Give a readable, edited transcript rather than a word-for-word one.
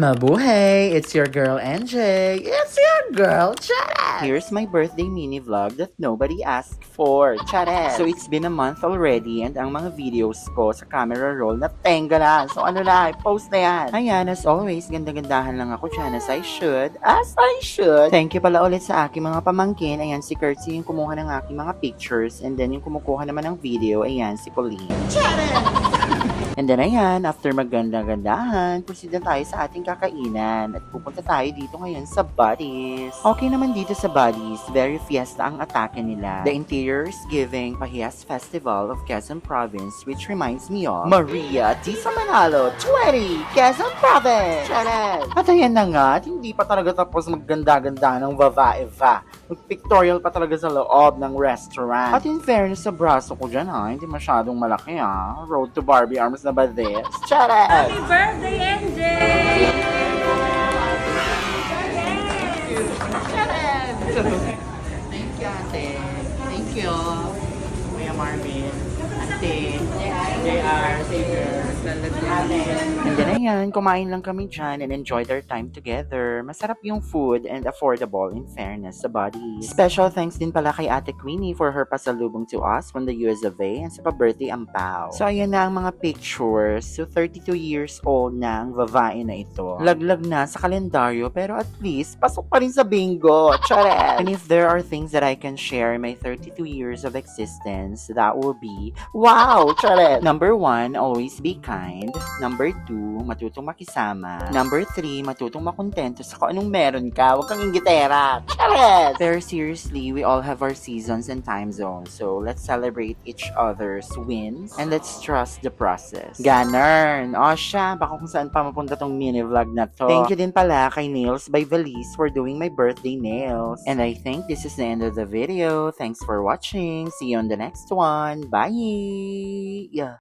Mabuhay! It's your girl NJ. It's your girl Charet. Here's my birthday mini vlog that nobody asked for. Charet! So it's been a month already and ang mga videos ko sa camera roll na tenga na. So ano na, post na yan. Ayan, as always, ganda-gandahan lang ako dyan as I should. As I should. Thank you pala ulit sa aking mga pamangkin. Ayan, si Kurtzy yung kumuha ng aking mga pictures and then yung kumukuha naman ng video, ayan, si Pauline. Charet! And then ayan, after maganda-gandahan, proceed na tayo sa ating kakainan at pupunta tayo dito ngayon sa Buddies. Okay naman dito sa Buddies, very fiesta ang atake nila. The interior is giving Pahiyas Festival of Quezon Province, which reminds me of Maria Tisa Manalo 20, Quezon Province! Charet! At ayan na nga, at hindi pa talaga tapos magganda-ganda ng Vava-Eva. Mag-pictorial pa talaga sa loob ng restaurant. At in fairness sa braso ko dyan ha, hindi masyadong malaki ha. Road to Barbie arms na ba this? Charet! Happy birthday, NJ! Charet! Thank you, ate. Thank you. Kuya Marvin. Ate. JR. Savior. And then ayan, kumain lang kami dyan and enjoyed our time together. Masarap yung food and affordable in fairness sa Buddies. Special thanks din pala kay Ate Queenie for her pasalubong to us from the US of A and sa pa-birthday ampaw. So ayan na ang mga pictures. So 32 years old na ang babae na ito. Laglag na sa kalendaryo pero at least pasok pa rin sa bingo. Charet! And if there are things that I can share in my 32 years of existence, that will be, wow! Charet! Number 1, always be kind. Number 2, matutong makisama. Number 3, matutong makontento sa kung anong meron ka. Huwag kang inggitera. Charet! Pero seriously, we all have our seasons and time zones. So, let's celebrate each other's wins and let's trust the process. Ganern! O siya, baka kung saan pa mapunta tong mini vlog na to. Thank you din pala kay Nails by Valise for doing my birthday nails. And I think this is the end of the video. Thanks for watching. See you on the next one. Bye! Yeah.